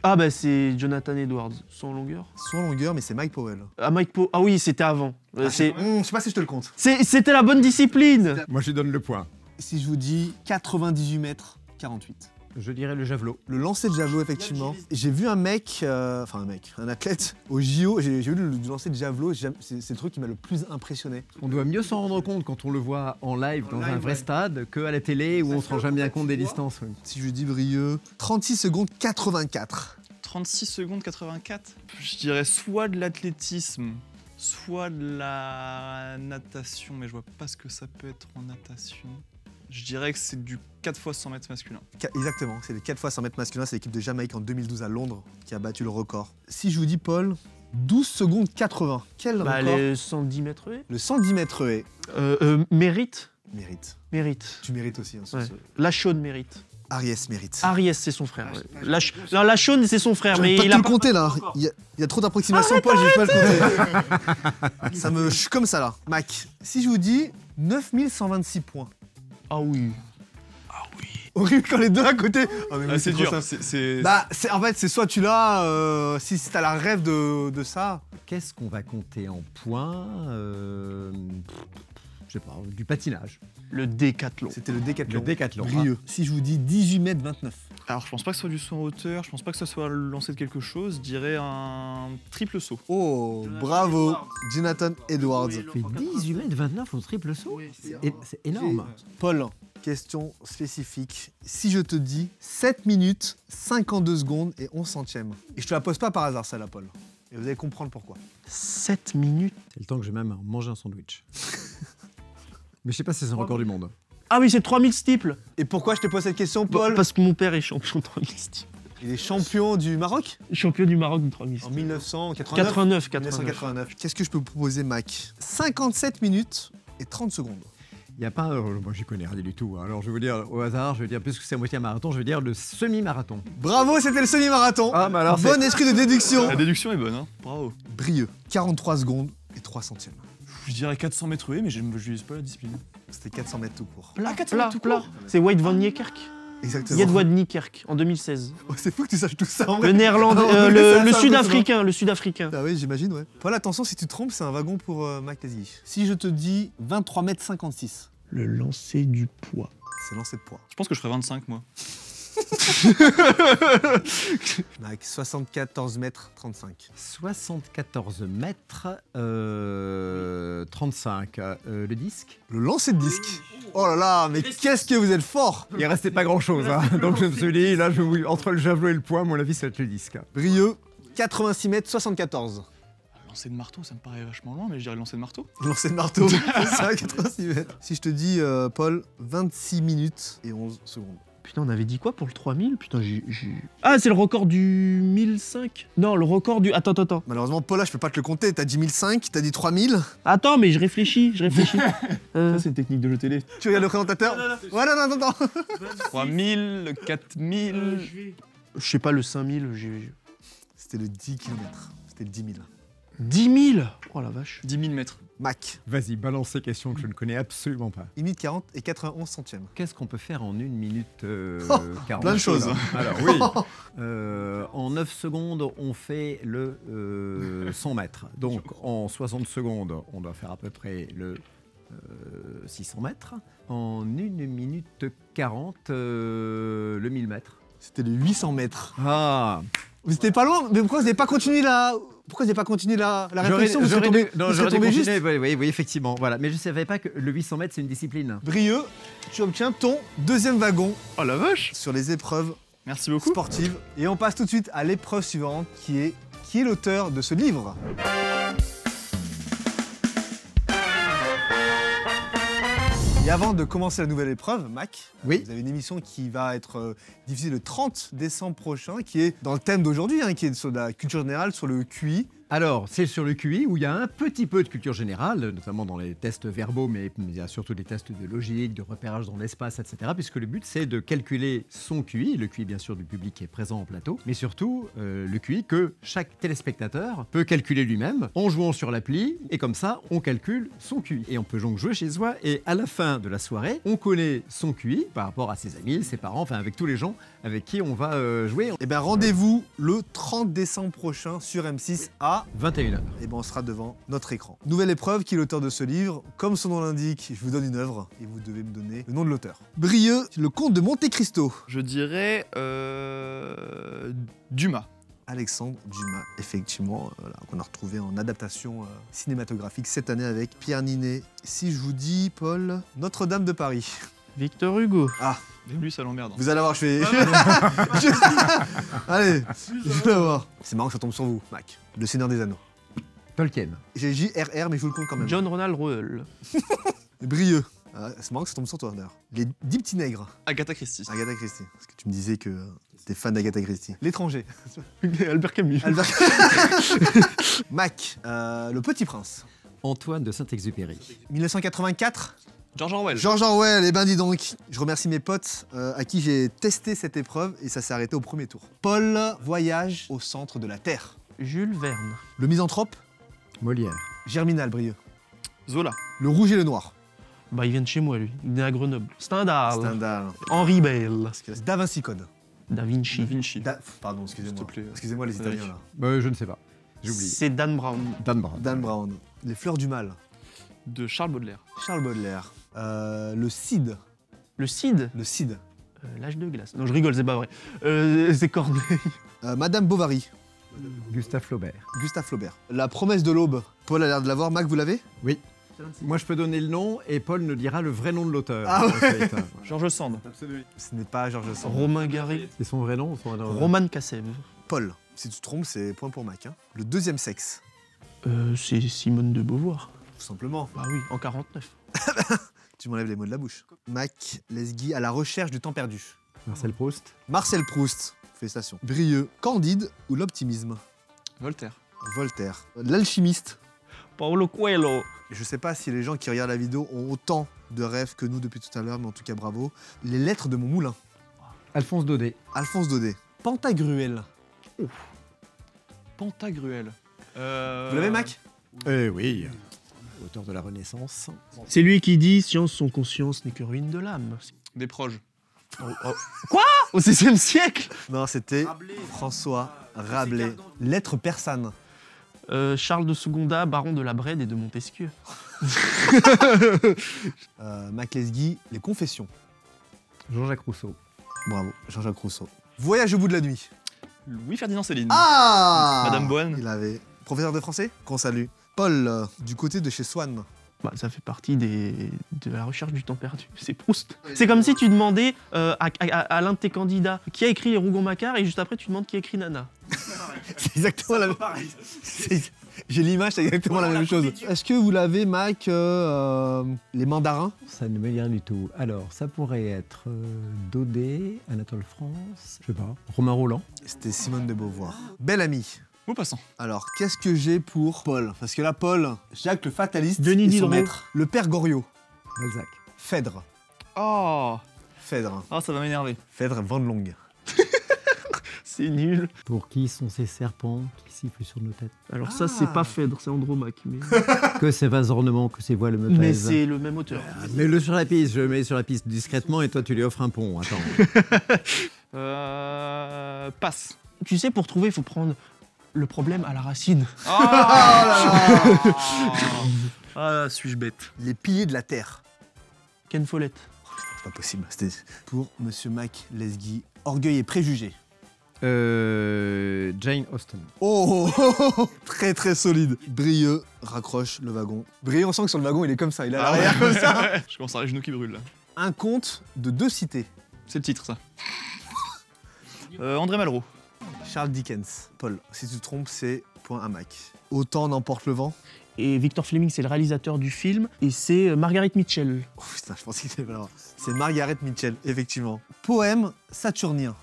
Ah bah c'est Jonathan Edwards, sans longueur. Sans longueur, mais c'est Mike Powell. Ah Mike Po. Ah oui, c'était avant. Je sais pas si je te le compte. C'était la bonne discipline. Moi, je lui donne le point. Si je vous dis 98 mètres 48. Je dirais le javelot. Le lancer de javelot, effectivement. J'ai vu un athlète au JO, j'ai vu le lancer de javelot, c'est le truc qui m'a le plus impressionné. On doit mieux s'en rendre compte quand on le voit en live dans un vrai stade qu'à la télé où on se rend jamais bien compte des distances. Oui. Si je dis Brieux, 36 secondes 84. 36 secondes 84. Je dirais soit de l'athlétisme, soit de la natation, mais je vois pas ce que ça peut être en natation. Je dirais que c'est du 4 fois 100 mètres masculin. Exactement, c'est les 4 fois 100 mètres masculin, c'est l'équipe de Jamaïque en 2012 à Londres qui a battu le record. Si je vous dis Paul, 12 secondes 80. Quel record? Les 110 mètres haies. Le 110 mètres haies. Mérite. Mérite. Tu mérites aussi. Hein, Ouais. La Chaude mérite. Ariès mérite. Ariès, c'est son frère. Ouais. La Chaude, c'est son frère, mais Pas il te a le pas... compter là, il y a trop d'approximations, Paul, je vais pas le compter. Je suis comme ça là. Mac, si je vous dis 9126 points. Ah oui. horrible quand les deux à côté. Oh, mais oui, c'est trop dur. ça. C'est- Bah, en fait, c'est soit tu l'as, si t'as la rêve de ça. Qu'est-ce qu'on va compter en points Je sais pas, du patinage. Le décathlon. C'était le décathlon. Le décathlon. Brieux. Si je vous dis 18 mètres 29. Alors, je pense pas que ce soit du saut en hauteur, je pense pas que ce soit le lancer de quelque chose, je dirais un triple saut. Oh, bravo, Jonathan Edwards. Ça fait 18 mètres 29 au triple saut. C'est énorme. Paul, question spécifique. Si je te dis 7 minutes, 52 secondes et 11 centièmes. Et je te la pose pas par hasard, celle-là, Paul. Et vous allez comprendre pourquoi. 7 minutes. C'est le temps que j'ai même manger un sandwich. Mais je sais pas si c'est un record du monde. Ah oui, c'est 3000 steeples. Et pourquoi je te pose cette question, Paul? Parce que mon père est champion de 3000 steeples. Il est champion du Maroc Champion du Maroc de 3000 en steeples. 1989. 89. 1989. Qu'est-ce que je peux vous proposer, Mac? 57 minutes et 30 secondes. Il n'y a pas un... Moi, j'y connais rien du tout. Hein. Alors, je vais vous dire au hasard, je vais dire, puisque c'est à moitié un marathon, je vais dire le semi-marathon. Bravo, c'était le semi-marathon. Ah, mais alors, Bon esprit de déduction. La déduction est bonne, hein. Bravo. Brieux. 43 secondes et 3 centièmes. Je dirais 400 mètres haies, mais je n'utilise pas la discipline. C'était 400 mètres tout court. Plat, 400 plat, mètres tout plat. court. C'est Wout van Niekerk. Exactement. Wout van Niekerk, en 2016. Oh, c'est fou que tu saches tout ça en vrai. Le néerlandais, Ah, on voulait ça, le ça, sud-africain, le sud-africain. Ah oui, j'imagine, ouais. Paul, attention, si tu te trompes, c'est un wagon pour Mac Tazzy. Si je te dis 23 mètres 56, Le lancer du poids. c'est lancer de poids. Je pense que je ferais 25, moi. Mac, 74 mètres 35. 74 mètres 35. Le disque. Le lancer de disque. Oh là là, mais qu'est-ce que vous êtes fort. Il restait pas grand-chose. Hein. Donc, je me suis dit, là, entre le javelot et le poids, à mon avis, ça va être le disque. Brieux, 86 mètres 74. Lancer de marteau, ça me paraît vachement loin, mais je dirais lancer de marteau. Lancer de marteau, c'est ça, 86 mètres. Si je te dis, Paul, 26 minutes et 11 secondes. Putain, on avait dit quoi pour le 3000? Putain, j'ai... Ah, c'est le record du 1005? Non, le record du... Attends. Malheureusement, Paul, là, je peux pas te le compter. T'as dit 1005, t'as dit 3000. Attends, mais je réfléchis. Ça, c'est une technique de jeu télé. Tu regardes le présentateur? Ouais, non. 3000, 4000. Je sais pas, le 5000, C'était le 10 km. C'était le 10 000. 10 000. Oh la vache. 10 000 mètres. Mac, Vas-y, balance ces questions que je ne connais absolument pas. 1 minute 40 et 91 centièmes. Qu'est-ce qu'on peut faire en 1 minute 40? plein de choses. Alors oui, en 9 secondes, on fait le 100 mètres. Donc en 60 secondes, on doit faire à peu près le 600 mètres. En 1 minute 40, le 1000 mètres. C'était le 800 mètres. Ah, Vous étiez pas loin, mais pourquoi vous n'avez pas continué la... Pourquoi vous n'avez pas continué la réflexion? Vous serez tombé, vous serez tombé juste. Oui, effectivement. Voilà. Mais je ne savais pas que le 800 mètres, c'est une discipline. Brieux, tu obtiens ton deuxième wagon Oh la vache. sur les épreuves Merci beaucoup. sportives. Et on passe tout de suite à l'épreuve suivante qui est l'auteur de ce livre? Et avant de commencer la nouvelle épreuve, Mac, Oui. vous avez une émission qui va être diffusée le 30 décembre prochain, qui est dans le thème d'aujourd'hui, hein, qui est sur la culture générale, sur le QI. Alors, c'est sur le QI où il y a un petit peu de culture générale, notamment dans les tests verbaux, mais il y a surtout des tests de logique, de repérage dans l'espace, etc. Puisque le but, c'est de calculer son QI, le QI bien sûr du public qui est présent en plateau, mais surtout le QI que chaque téléspectateur peut calculer lui-même en jouant sur l'appli, et comme ça, on calcule son QI. Et on peut donc jouer chez soi, et à la fin de la soirée, on connaît son QI par rapport à ses amis, ses parents, enfin avec tous les gens avec qui on va jouer. Eh bien, rendez-vous le 30 décembre prochain sur M6 à 21h. et ben on sera devant notre écran. Nouvelle épreuve, qui est l'auteur de ce livre. Comme son nom l'indique, je vous donne une œuvre et vous devez me donner le nom de l'auteur. Brieux, le comte de Monte Cristo. Je dirais Dumas. Alexandre Dumas, effectivement, voilà, qu'on a retrouvé en adaptation cinématographique cette année avec Pierre Ninet. Si je vous dis, Paul, Notre-Dame de Paris. Victor Hugo. Ah, Même lui, ça l'emmerde. vous allez voir, je fais... Allez, je vais voir. C'est marrant que ça tombe sur vous, Mac. Le Seigneur des Anneaux. Tolkien. J'ai JRR, mais je vous le compte quand même. John Ronald Reuel. Brieux. Ah, c'est marrant que ça tombe sur toi, d'ailleurs. Les 10 petits nègres. Agatha Christie. Agatha Christie. Parce que tu me disais que t'es fan d'Agatha Christie. L'étranger. Albert Camus. Albert... Mac. Le Petit Prince. Antoine de Saint-Exupéry. 1984. George Orwell. George Orwell, eh ben dis donc. Je remercie mes potes à qui j'ai testé cette épreuve et ça s'est arrêté au premier tour. Paul, voyage au centre de la Terre. Jules Verne. Le misanthrope. Molière. Germinal, Brieux. Zola. Le rouge et le noir. Bah, il vient de chez moi, lui. Il est né à Grenoble. Stendhal. Stendhal. Henri Bell. Da Vinci Code. Da Vinci. Vinci. Pardon, excusez-moi. S'il te plaît. Excusez-moi les Avec. Italiens là. Je ne sais pas. J'ai oublié. C'est Dan Brown. Dan Brown. Dan Brown. Les fleurs du mal. De Charles Baudelaire. Charles Baudelaire. Le Cid. Le Cid. Le Cid. L'âge de glace. Non, je rigole, c'est pas vrai. C'est Corneille. Madame Bovary. Gustave Flaubert. Gustave Flaubert. La promesse de l'aube. Paul a l'air de l'avoir. Mac, vous l'avez? Oui. Moi, je peux donner le nom et Paul nous dira le vrai nom de l'auteur. Ah en ouais. fait. Georges Sand. Ce n'est pas Georges Sand. Romain Gary. C'est son vrai nom ou son vrai nom? Roman Kassev. Paul. Si tu te trompes, c'est point pour Mac. Hein. Le deuxième sexe. C'est Simone de Beauvoir. Tout simplement. Bah oui, en 49. Tu m'enlèves les mots de la bouche. Mac Lesguy à la recherche du temps perdu. Marcel Proust. Marcel Proust. Félicitations. Brieux. Candide ou l'optimisme? Voltaire. Voltaire. L'alchimiste. Paolo Coelho. Je sais pas si les gens qui regardent la vidéo ont autant de rêves que nous depuis tout à l'heure, mais en tout cas bravo. Les lettres de mon moulin. Alphonse Daudet. Alphonse Daudet. Pantagruel. Pantagruel. Vous l'avez, Mac? Oui. Auteur de la Renaissance. C'est lui qui dit « Science sans conscience n'est que ruine de l'âme Des proches. ». Quoi? Au XVIe siècle? Non, c'était François Rabelais. Lettres persanes. Charles de Secondat, baron de la Brède et de Montesquieu. Mac Lesguy, les confessions. Jean-Jacques Rousseau. Bravo, Jean-Jacques Rousseau. Voyage au bout de la nuit. Louis-Ferdinand Céline. Ah Madame Boine. Il avait. Professeur de français? Qu'on salue. Paul, du côté de chez Swann. Bah, ça fait partie de la recherche du temps perdu. C'est Proust. C'est comme si tu demandais à l'un de tes candidats qui a écrit les Rougon-Macquart et juste après tu demandes qui a écrit Nana. C'est exactement la même chose. J'ai l'image, c'est exactement la même chose. Est-ce que vous l'avez, Mac, les mandarins? Ça ne me dit rien du tout. Alors, ça pourrait être Daudet, Anatole France, je sais pas, Romain Roland. C'était Simone de Beauvoir. Bel ami. Ou passant. Alors, qu'est-ce que j'ai pour Paul? Parce que là, Paul, Jacques le fataliste Denis et son Diderot. maître. Le père Goriot. Balzac. Phèdre. Oh, Phèdre. ça va m'énerver. Phèdre Van Longue. C'est nul. Pour qui sont ces serpents qui sifflent sur nos têtes? Alors ça, c'est pas Phèdre, c'est Andromaque. Mais, Que ces vases ornements, que ces voiles me mais pèsent. c'est le même auteur. Mets-le sur la piste, je le mets sur la piste discrètement et toi tu lui offres un pont. Attends. Passe. Tu sais, pour trouver, il faut prendre le problème à la racine. Ah, suis-je bête. Les piliers de la terre. Ken Follett. C'est pas possible. C'était pour Monsieur Mac Lesguy. Orgueil et préjugés. Jane Austen. Oh, très très solide. Brieux raccroche le wagon. Brieux, on sent que sur le wagon, il est comme ça. Il est à l'arrière comme ça. Je commence à avoir les genoux qui brûlent là. Un conte de 2 cités. C'est le titre ça. André Malraux. Charles Dickens. Paul, si tu te trompes, c'est point à Mac. Autant n'emporte le vent. Et Victor Fleming, c'est le réalisateur du film. Et c'est Margaret Mitchell. Oh putain, je pensais qu'il était pas là. C'est Margaret Mitchell, effectivement. Poème saturnien.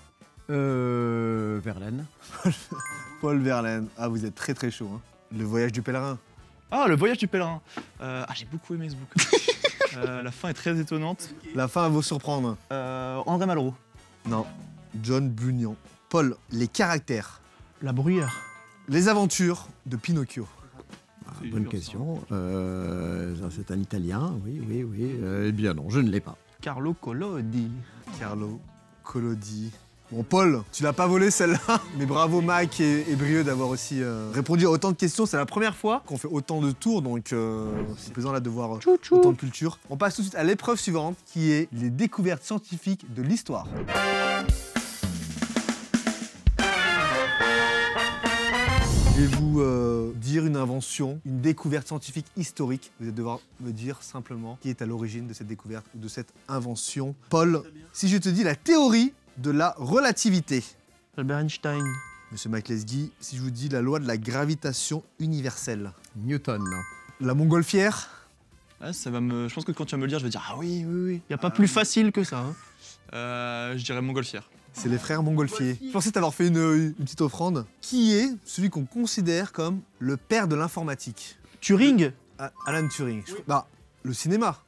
Verlaine. Paul Verlaine. Ah, vous êtes très très chaud. Hein. Le voyage du pèlerin. Ah, le voyage du pèlerin. J'ai beaucoup aimé ce bouquin. La fin est très étonnante. La fin va vous surprendre. André Malraux. Non. John Bunyan. Paul, les caractères. La Bruyère. Les aventures de Pinocchio. Bonne question. C'est un Italien, oui. Eh bien non, je ne l'ai pas. Carlo Collodi. Carlo Collodi. Bon, Paul, tu l'as pas volé celle-là, mais bravo Mac et Brieux d'avoir aussi répondu à autant de questions. C'est la première fois qu'on fait autant de tours, donc c'est plaisant là de voir autant de culture. On passe tout de suite à l'épreuve suivante, qui est les découvertes scientifiques de l'histoire. Je vais vous dire une invention, une découverte scientifique historique. Vous allez devoir me dire simplement qui est à l'origine de cette découverte ou de cette invention. Paul, si je te dis la théorie de la relativité. Albert Einstein. Monsieur Mac Lesguy, si je vous dis la loi de la gravitation universelle. Newton. La montgolfière. Ah, je pense que quand tu vas me le dire, je vais dire ah oui. Y a pas plus facile que ça. Hein. Je dirais Montgolfière. C'est les frères Montgolfier. Je pensais t'avoir fait une petite offrande. Qui est celui qu'on considère comme le père de l'informatique? Turing. Alan Turing. Bah, le cinéma.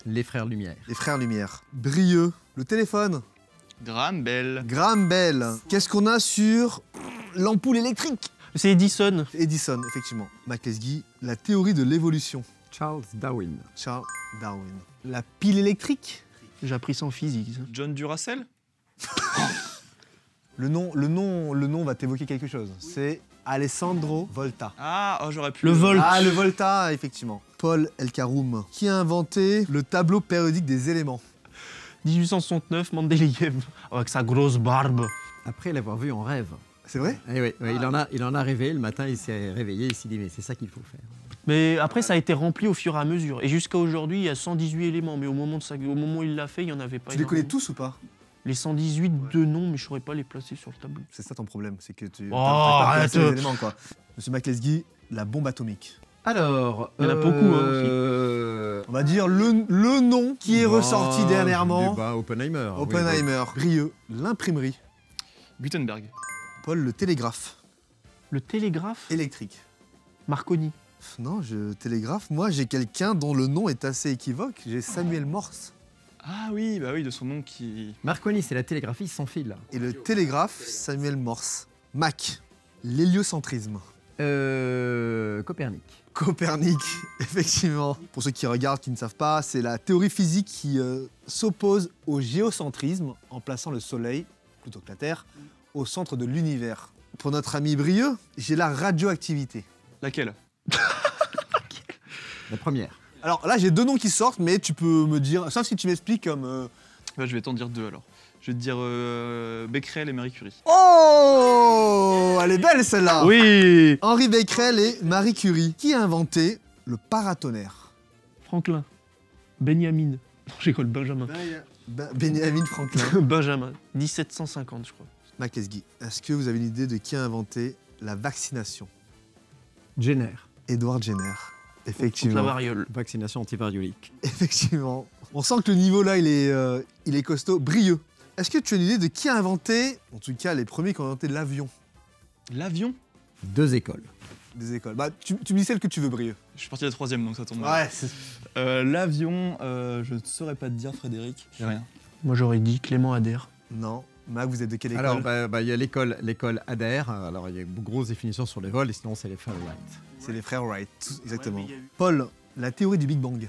Les frères Lumière. Les frères Lumière. Brieux. Le téléphone. Graham Bell. Graham Bell. Qu'est-ce qu'on a sur l'ampoule électrique? C'est Edison. Edison, effectivement. Mac Lesguy, la théorie de l'évolution. Charles Darwin. Charles Darwin. La pile électrique. J'ai appris ça en physique. Ça. John Duracell? Le nom va t'évoquer quelque chose. C'est Alessandro Volta. Ah, oh, j'aurais pu. Le Volt. Ah, le Volta, effectivement. Paul El-Karoum, qui a inventé le tableau périodique des éléments. 1869, Mendeleïev, avec sa grosse barbe. Après l'avoir vu en rêve. C'est vrai? Eh oui, oui, il en a rêvé. Le matin, il s'est réveillé. Il s'est dit, mais c'est ça qu'il faut faire. Mais après, ça a été rempli au fur et à mesure. Et jusqu'à aujourd'hui, il y a 118 éléments. Mais au moment où il l'a fait, il n'y en avait pas. Tu les connais énormément. tous ou pas? Les 118 de noms, mais je ne saurais pas les placer sur le tableau. C'est ça ton problème, c'est que tu Oh, t'as pas arrête. placé les éléments, quoi. Monsieur McLesguy, la bombe atomique. Alors, Il y en a beaucoup, hein, On va dire le nom qui est ressorti dernièrement. Oppenheimer. oui, Oppenheimer. Brieux, l'imprimerie. Gutenberg. Paul, le télégraphe Le télégraphe, électrique. Marconi. Non, télégraphe, moi j'ai quelqu'un dont le nom est assez équivoque. J'ai Samuel Morse. Ah oui, bah oui, de son nom qui. Marconi, c'est la télégraphie sans fil. Et le télégraphe, Samuel Morse. Mach, l'héliocentrisme. Copernic. Copernic, effectivement. Pour ceux qui regardent, qui ne savent pas, c'est la théorie physique qui s'oppose au géocentrisme en plaçant le Soleil, plutôt que la Terre, au centre de l'univers. Pour notre ami Brieux, j'ai la radioactivité. Laquelle? La première. Alors là, j'ai deux noms qui sortent, mais tu peux me dire, sauf si tu m'expliques comme... Bah, je vais t'en dire deux alors. Je vais te dire Becquerel et Marie Curie. Oh, elle est belle celle-là. Oui. Henri Becquerel et Marie Curie. Qui a inventé le paratonnerre? Franklin. Benjamin. Non, j'école Benjamin. Benjamin Franklin. Benjamin. 1750, je crois. McLesguy, est-ce que vous avez une idée de qui a inventé la vaccination? Jenner. Edward Jenner. Contre la Effectivement. variole. Vaccination antivariolique. Effectivement. On sent que le niveau là, il est costaud. Brieux. Est-ce que tu as une idée de qui a inventé, en tout cas les premiers qui ont inventé l'avion? L'avion? 2 écoles. Des écoles. Bah, tu me dis celle que tu veux, Brieux. Je suis parti de la troisième, donc ça tombe bien. Ouais. L'avion, je ne saurais pas te dire, Frédéric. J'ai rien. Moi, j'aurais dit Clément Ader. Non. Mac, vous êtes de quelle école? Alors, il y a l'école Adair. Alors, il y a une grosse définition sur les vols, et sinon, c'est les frères Wright. C'est les frères Wright, exactement. Paul, la théorie du Big Bang.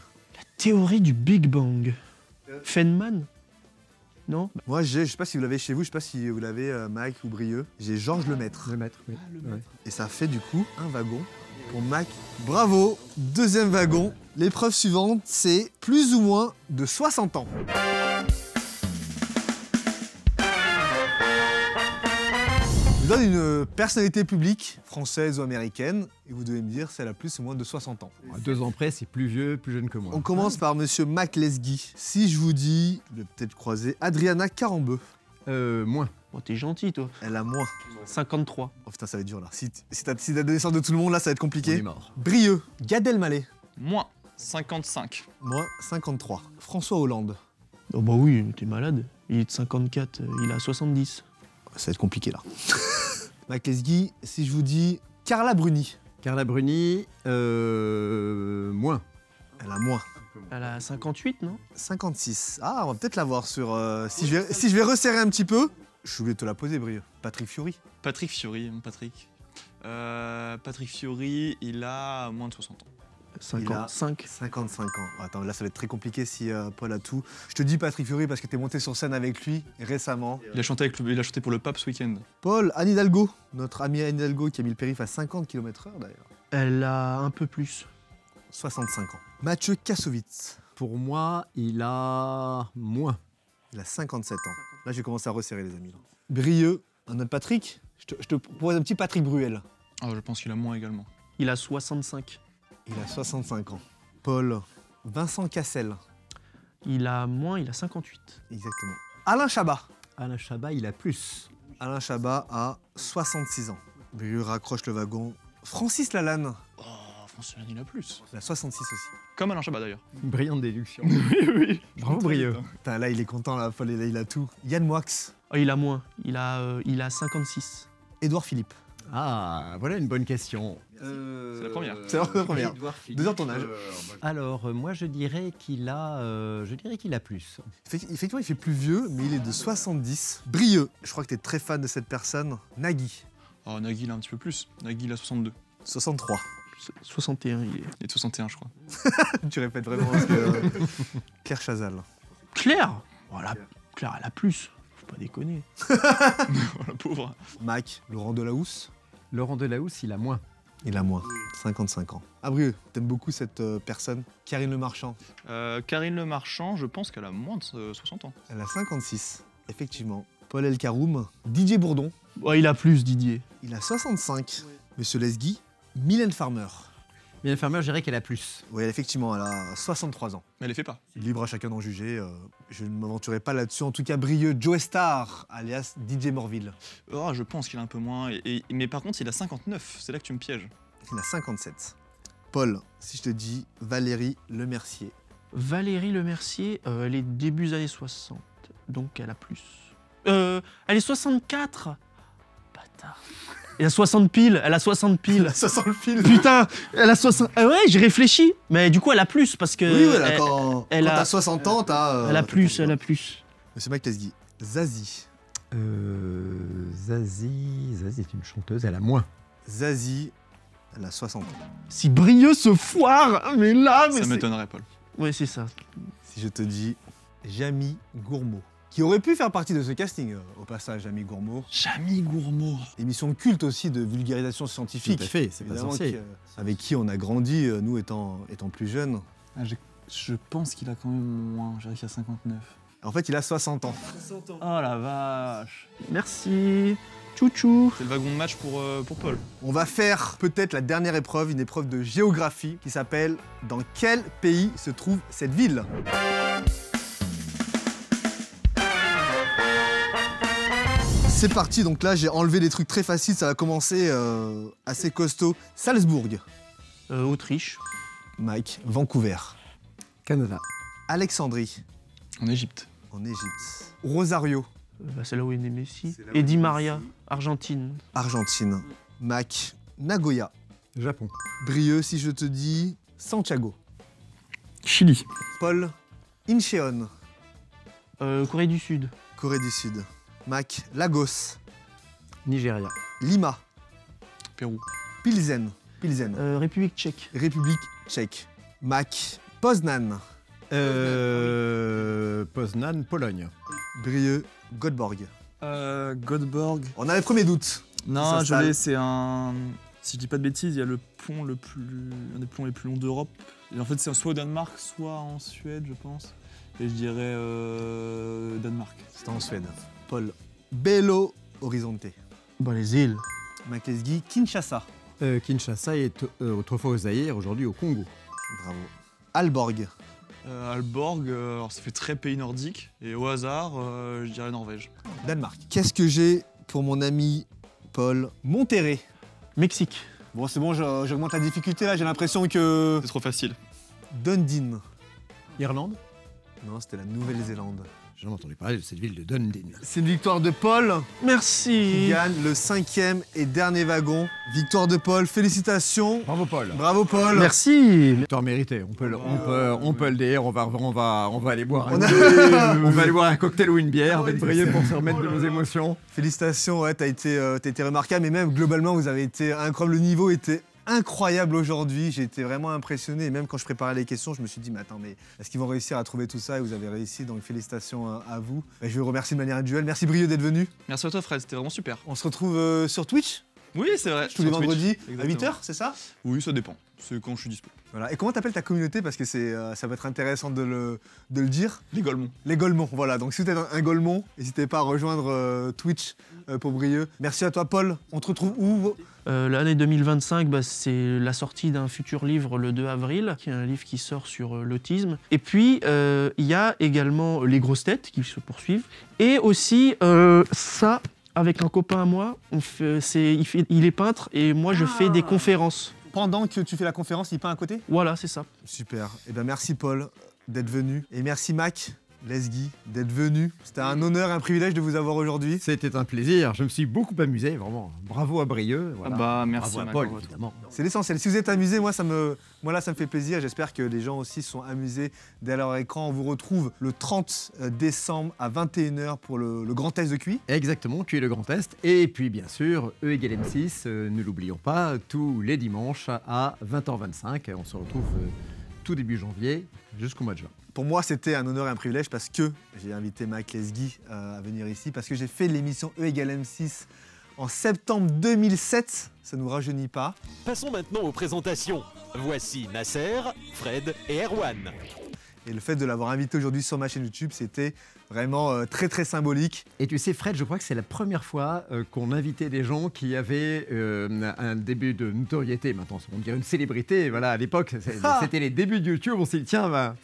Théorie du Big Bang. Feynman? Non? Moi, je sais pas si vous l'avez chez vous, je sais pas si vous l'avez, Mac ou Brieux. J'ai Georges Lemaître. Le maître, oui. Ouais. Et ça fait du coup un wagon pour Mac. Bravo, deuxième wagon. L'épreuve suivante, c'est plus ou moins de 60 ans. Je vous donne une personnalité publique, française ou américaine, et vous devez me dire si elle a plus ou moins de 60 ans. À 2 ans près, c'est plus vieux, plus jeune que moi. On commence par monsieur McLesguy. Si je vous dis, je vais peut-être croiser Adriana Carambeu. Moins. Oh, t'es gentil, toi. Elle a moins. 53. Oh putain, ça va être dur là. Si t'as la naissance de tout le monde là, ça va être On compliqué. est mort. Brieux. Gad Elmaleh. Moins 55. Moi, 53. François Hollande. Oh bah oui, t'es malade. Il est de 54, il a 70. Ça va être compliqué là. McLesguy, si je vous dis Carla Bruni. Carla Bruni, moins. Elle a moins. Elle a 58, non? 56. Ah, on va peut-être la voir sur... si je vais resserrer un petit peu, je suis obligé de te la poser, Brieux. Patrick Fiori. Patrick Fiori, mon Patrick. Patrick Fiori, il a moins de 60 ans. 55. 55 ans. Attends, là, ça va être très compliqué si Paul a tout. Je te dis Patrick Fiori parce que t'es monté sur scène avec lui récemment. Il a chanté pour le pape ce week-end. Paul, Anne Hidalgo. Notre amie Anne Hidalgo qui a mis le périph' à 50 km/h d'ailleurs. Elle a un peu plus. 65 ans. Mathieu Kassovitz. Pour moi, il a moins. Il a 57 ans. Là, je vais commencer à resserrer les amis. Là. Brieux. Un autre Patrick. Je te propose un petit Patrick Bruel. Ah, je pense qu'il a moins également. Il a 65. Il a 65 ans. Paul. Vincent Cassel. Il a moins, il a 58. Exactement. Alain Chabat. Alain Chabat, il a plus. Alain Chabat a 66 ans. Brieux raccroche le wagon. Francis Lalanne. Oh, François il a plus. Il a 66 aussi. Comme Alain Chabat d'ailleurs. Brillante déduction. Oui. Bravo, Brieux. Putain, là, il est content, là, Paul, il a tout. Yann Moix. Oh, il a moins. Il a 56. Édouard Philippe. Ah, voilà une bonne question. C'est la première. C'est la première. Deux ans ton âge. Alors, moi, je dirais qu'il a plus. Effectivement, il fait plus vieux, mais il est de 70. Brieux. Je crois que tu es très fan de cette personne. Nagui. Oh, Nagui, il a un petit peu plus. Nagui, il a 62. 63. 61, il est. Il est de 61, je crois. Tu répètes vraiment parce que... Claire Chazal. Claire Voilà, Claire, elle a plus. Faut pas déconner. La pauvre. Mac, Laurent Delahousse. Laurent Delahousse, il a moins. Il a moins, 55 ans. Ah Brieux, t'aimes beaucoup cette personne, Karine Le Marchand. Karine Le Marchand, je pense qu'elle a moins de 60 ans. Elle a 56, effectivement. Paul Elkaroum, Didier Bourdon. Ouais, il a plus, Didier. Il a 65. Monsieur Lesgui, Mylène Farmer. Mylène Farmer, je dirais qu'elle a plus. Oui, effectivement, elle a 63 ans. Mais elle les fait pas. Libre à chacun d'en juger. Je ne m'aventurerai pas là-dessus. En tout cas, Brieux, Joe Star, alias DJ Morville. Oh, je pense qu'il a un peu moins. Mais par contre, il a 59. C'est là que tu me pièges. Il a 57. Paul, si je te dis Valérie Lemercier. Valérie Lemercier, elle est début des années 60, donc elle a plus. Elle est 64 Bâtard. Elle a 60 piles, elle a 60 piles. Ça sent le film. Putain, elle a 60... Ah ouais, j'ai réfléchi. Mais du coup, elle a plus, parce que... Oui, voilà, elle, quand elle a- t'as 60 ans, t'as... elle a plus, elle a plus. Monsieur Mike Lesgui, Zazie. Zazie est une chanteuse, elle a moins. Zazie, elle a 60 ans. Si Brieux se foire, mais là... Mais Ça c'est- m'étonnerait, Paul. Ouais, c'est ça. Si je te dis Jamie Gourmaud, qui aurait pu faire partie de ce casting, au passage, Jamie Gourmaud. Jamie Gourmaud. Émission culte aussi de vulgarisation scientifique. Tout à fait, c'est pas Évidemment, sorcier. avec qui on a grandi, nous étant plus jeunes. Ah, je pense qu'il a quand même moins. Je dirais qu'il a 59. En fait, il a 60 ans. Oh la vache. Merci. Tchou-tchou. C'est le wagon de match pour Paul. On va faire peut-être la dernière épreuve, une épreuve de géographie qui s'appelle « Dans quel pays se trouve cette ville ?» C'est parti, donc là j'ai enlevé des trucs très faciles, ça va commencer assez costaud. Salzbourg, Autriche. Mike, Vancouver, Canada. Alexandrie, En Égypte. en Égypte, Rosario, Bah, c'est là où est né Messi. C'est là où Et est Di né Maria, Messi. Argentine. Argentine, Mac, Nagoya, Japon. Brieux si je te dis Santiago, Chili. Paul, Incheon, Corée du Sud. Corée du Sud, Mac, Lagos, Nigeria. Lima, Pérou. Pilsen, République tchèque. République tchèque, Mac, Poznan, Poznan, Pologne. Brieux, Göteborg. Göteborg. On a les premiers doutes. Non, je s'installe. l'ai, c'est un. Si je dis pas de bêtises, il y a le pont un des ponts les plus longs d'Europe. Et en fait, c'est soit au Danemark, soit en Suède, je pense. Et je dirais Danemark. C'était en Suède. Paul, Belo Horizonte, Bah, les îles. Mac Lesgui, Kinshasa. Kinshasa est autrefois au Zaïre, aujourd'hui au Congo. Bravo. Alborg, Aalborg, alors ça fait très pays nordique. Et au hasard, je dirais Norvège. Danemark. Qu'est-ce que j'ai pour mon ami Paul? Monterrey. Mexique. Bon, c'est bon, j'augmente la difficulté là, j'ai l'impression que... C'est trop facile. Dundee. Irlande. Non, c'était la Nouvelle-Zélande. J'ai jamais entendu parler de cette ville de Dundee. C'est une victoire de Paul qui Merci. gagne le 5e et dernier wagon. Victoire de Paul, félicitations. Bravo Paul. Bravo Paul. Merci. Victoire méritée, on peut le dire, on va aller boire On un, a- on va aller boire un cocktail ou une bière avec Brieux pour se remettre de nos émotions. Félicitations, ouais, t'as été remarquable, mais même globalement, vous avez été incroyable. Le niveau était incroyable aujourd'hui. J'ai été vraiment impressionné. Et même quand je préparais les questions, je me suis dit, mais attends, mais est-ce qu'ils vont réussir à trouver tout ça? Et vous avez réussi, donc félicitations à vous. Et je vous remercie de manière individuelle. Merci Brieux d'être venu. Merci à toi, Fred, c'était vraiment super. On se retrouve sur Twitch Oui, c'est vrai. tous les sur Twitch. vendredis à Exactement. 8h, c'est ça? Oui, ça dépend. C'est quand je suis dispo. Voilà. Et comment t'appelles ta communauté? Parce que ça va être intéressant de le dire. Les Golemons. Les Golemons, voilà. Donc si vous êtes un Golemon, n'hésitez pas à rejoindre Twitch pour Brieux. Merci à toi Paul. On te retrouve où? L'année 2025, bah, c'est la sortie d'un futur livre le 2 avril, qui est un livre qui sort sur l'autisme. Et puis, il y a également Les Grosses Têtes qui se poursuivent. Et aussi, ça, avec un copain à moi, il est peintre et moi, je fais des conférences. Pendant que tu fais la conférence, il peint à côté? Voilà, c'est ça. Super. Eh ben merci Paul d'être venu. Et merci Mac Lesgui, d'être venu. C'était un honneur et un privilège de vous avoir aujourd'hui. C'était un plaisir, je me suis beaucoup amusé, vraiment. Bravo à Brieux. Voilà. Ah bah, merci Bravo à Paul, évidemment. C'est l'essentiel. Si vous êtes amusé, moi, ça me fait plaisir. J'espère que les gens aussi sont amusés derrière leur écran. On vous retrouve le 30 décembre à 21h pour le grand test de QI. Exactement, QI le Grand Test. Et puis bien sûr, E égale M6, ne l'oublions pas, tous les dimanches à 20h25. On se retrouve tout début janvier jusqu'au mois de juin. Pour moi, c'était un honneur et un privilège parce que j'ai invité Mike Lesgui à venir ici, parce que j'ai fait l'émission E égale M6 en septembre 2007. Ça ne nous rajeunit pas. Passons maintenant aux présentations. Voici Nasser, Fred et Erwan. Et le fait de l'avoir invité aujourd'hui sur ma chaîne YouTube, c'était vraiment très très symbolique. Et tu sais, Fred, je crois que c'est la première fois qu'on invitait des gens qui avaient un début de notoriété. Maintenant, on dirait une célébrité. Voilà, à l'époque, c'était les débuts de YouTube. On s'est dit, tiens,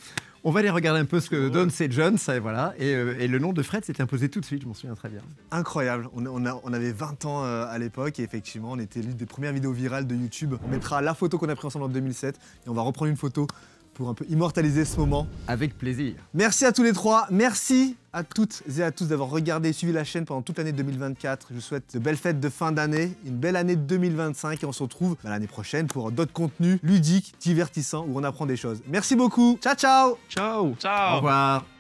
on va aller regarder un peu ce que donnent ces jeunes. Ça, voilà. Et le nom de Fred s'était imposé tout de suite, je m'en souviens très bien. Incroyable. On avait 20 ans à l'époque et effectivement, on était l'une des premières vidéos virales de YouTube. On mettra la photo qu'on a prise ensemble en 2007 et on va reprendre une photo pour un peu immortaliser ce moment. Avec plaisir. Merci à tous les trois. Merci à toutes et à tous d'avoir regardé et suivi la chaîne pendant toute l'année 2024. Je vous souhaite de belles fêtes de fin d'année, une belle année 2025 et on se retrouve l'année prochaine pour d'autres contenus ludiques, divertissants où on apprend des choses. Merci beaucoup. Ciao, ciao. Ciao. Ciao. Au revoir.